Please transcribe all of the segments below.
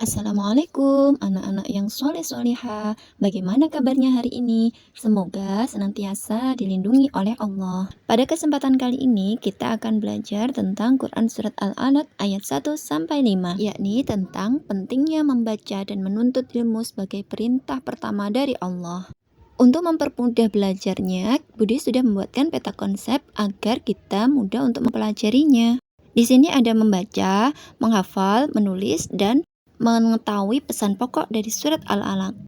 Assalamualaikum anak-anak yang soleh-soleha. Bagaimana kabarnya hari ini? Semoga senantiasa dilindungi oleh Allah. Pada kesempatan kali ini kita akan belajar tentang Quran Surat Al-Alaq ayat 1-5, yakni tentang pentingnya membaca dan menuntut ilmu sebagai perintah pertama dari Allah. Untuk mempermudah belajarnya, Budi sudah membuatkan peta konsep agar kita mudah untuk mempelajarinya. Di sini ada membaca, menghafal, menulis, dan mengetahui pesan pokok dari surat Al-Alaq.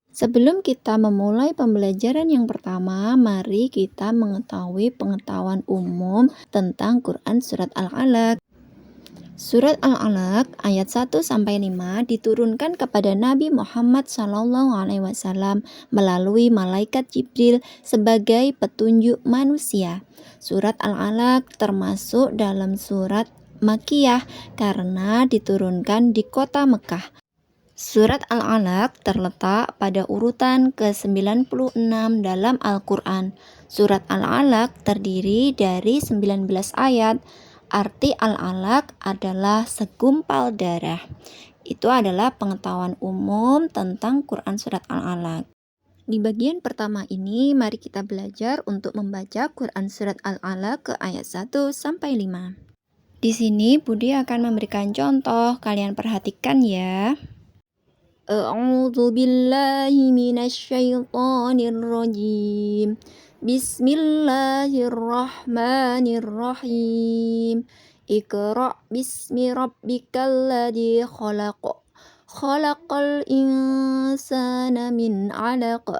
Sebelum kita memulai pembelajaran yang pertama, mari kita mengetahui pengetahuan umum tentang Quran surat Al-Alaq. Surat Al-Alaq ayat 1-5 diturunkan kepada Nabi Muhammad SAW melalui malaikat Jibril sebagai petunjuk manusia. Surat Al-Alaq termasuk dalam surat Makkiyah karena diturunkan di kota Mekah. Surat Al-Alaq terletak pada urutan ke-96 dalam Al-Quran. Surat Al-Alaq terdiri dari 19 ayat. Arti Al-Alaq adalah segumpal darah. Itu adalah pengetahuan umum tentang Quran Surat Al-Alaq. Di bagian pertama ini, mari kita belajar untuk membaca Quran Surat Al-Alaq ke ayat 1-5. Di sini Budi akan memberikan contoh, kalian perhatikan ya. A'udzu billahi minasyaitonir rajim. Bismillahirrahmanirrahim. Iqra' bismi rabbikal ladzi khalaq. Khalaqal insana min 'alaq.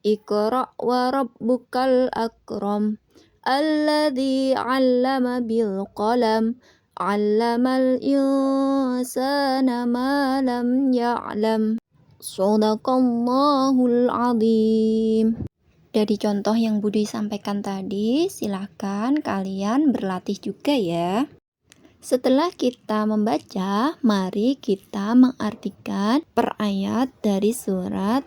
Iqra' wa rabbukal akram. Alladzi 'allama bil qalam. 'Allamal insana ma lam ya'lam. Shadaqallahul 'adzim. Dari contoh yang Budi sampaikan tadi, silakan kalian berlatih juga ya. Setelah kita membaca, mari kita mengartikan per ayat dari surat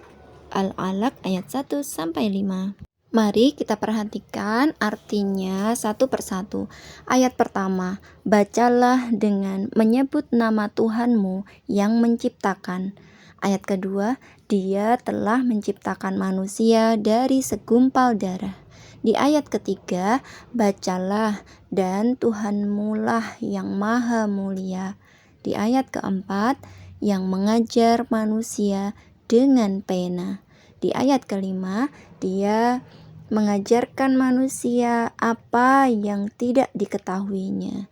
Al-Alaq ayat 1-5. Mari kita perhatikan artinya satu persatu. Ayat pertama, bacalah dengan menyebut nama Tuhanmu yang menciptakan. Ayat kedua, Dia telah menciptakan manusia dari segumpal darah. Di ayat ketiga, bacalah dan Tuhanmu lah yang maha mulia. Di ayat keempat, yang mengajar manusia dengan pena. Di ayat kelima, Dia mengajarkan manusia apa yang tidak diketahuinya.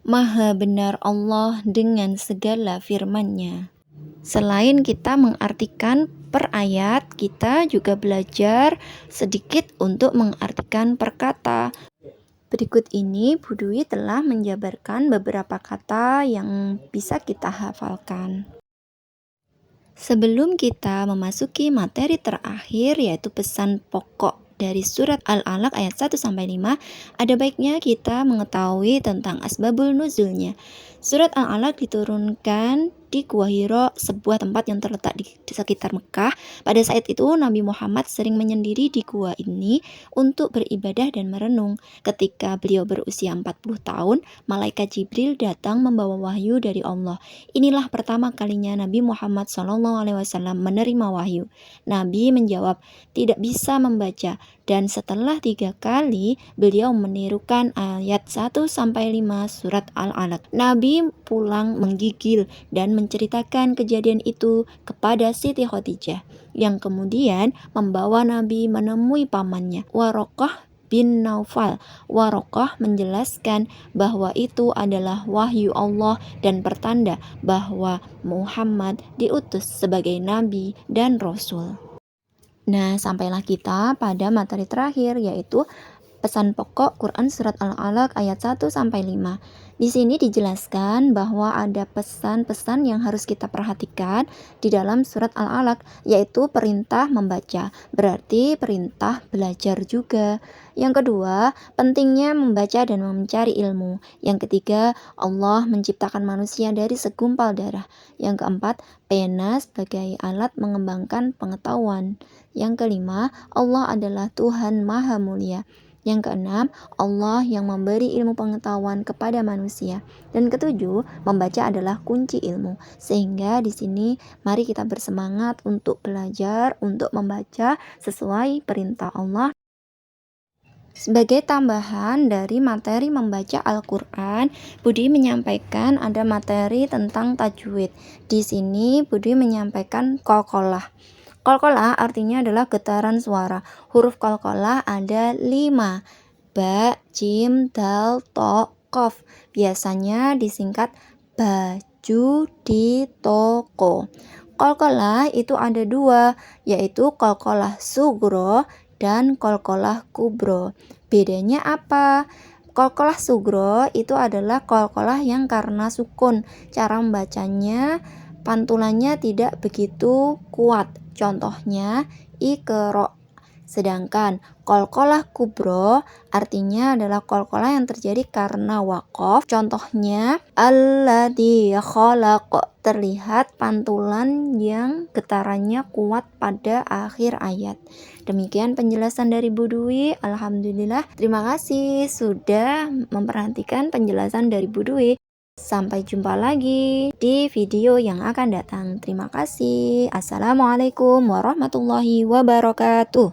Maha benar Allah dengan segala firman-Nya. Selain kita mengartikan per ayat, kita juga belajar sedikit untuk mengartikan per kata. Berikut ini Budwi telah menjabarkan beberapa kata yang bisa kita hafalkan. Sebelum kita memasuki materi terakhir, yaitu pesan pokok dari surat Al-Alaq ayat 1-5, ada baiknya kita mengetahui tentang asbabul nuzulnya. Surat Al-Alaq diturunkan di Gua Hiro, sebuah tempat yang terletak di sekitar Mekah. Pada saat itu Nabi Muhammad sering menyendiri di gua ini untuk beribadah dan merenung. Ketika beliau berusia 40 tahun, malaikat Jibril datang membawa wahyu dari Allah. Inilah pertama kalinya Nabi Muhammad SAW menerima wahyu. Nabi menjawab, tidak bisa membaca, dan setelah 3 kali beliau menirukan ayat 1-5 surat Al-Alaq. Nabi pulang menggigil dan menceritakan kejadian itu kepada Siti Khadijah, yang kemudian membawa Nabi menemui pamannya, Waraqah bin Naufal. Waraqah menjelaskan bahwa itu adalah wahyu Allah dan pertanda bahwa Muhammad diutus sebagai nabi dan rasul. Nah, sampailah kita pada materi terakhir, yaitu pesan pokok Quran Surat Al-Alaq ayat 1-5. Di sini dijelaskan bahwa ada pesan-pesan yang harus kita perhatikan di dalam surat Al-Alaq, yaitu perintah membaca, berarti perintah belajar juga. Yang kedua, pentingnya membaca dan mencari ilmu. Yang ketiga, Allah menciptakan manusia dari segumpal darah. Yang keempat, pena sebagai alat mengembangkan pengetahuan. Yang kelima, Allah adalah Tuhan Maha Mulia. Yang keenam, Allah yang memberi ilmu pengetahuan kepada manusia. Dan ketujuh, membaca adalah kunci ilmu. Sehingga di sini mari kita bersemangat untuk belajar, untuk membaca sesuai perintah Allah. Sebagai tambahan dari materi membaca Al-Quran, Budi menyampaikan ada materi tentang tajwid. Di sini Budi menyampaikan qalqalah. Qalqalah artinya adalah getaran suara. Huruf qalqalah ada 5. Ba, jim, dal, to, qaf. Biasanya disingkat baju di toko. Qalqalah itu ada 2, yaitu qalqalah sugro dan qalqalah kubro. Bedanya apa? Qalqalah sugro itu adalah qalqalah yang karena sukun. Cara membacanya, pantulannya tidak begitu kuat. Contohnya iqra. Sedangkan qalqalah kubro artinya adalah qalqalah yang terjadi karena waqaf. Contohnya alladzi khalaq. Terlihat pantulan yang getarannya kuat pada akhir ayat. Demikian penjelasan dari Bu Dwi. Alhamdulillah. Terima kasih sudah memperhatikan penjelasan dari Bu Dwi. Sampai jumpa lagi di video yang akan datang. Terima kasih. Assalamualaikum warahmatullahi wabarakatuh.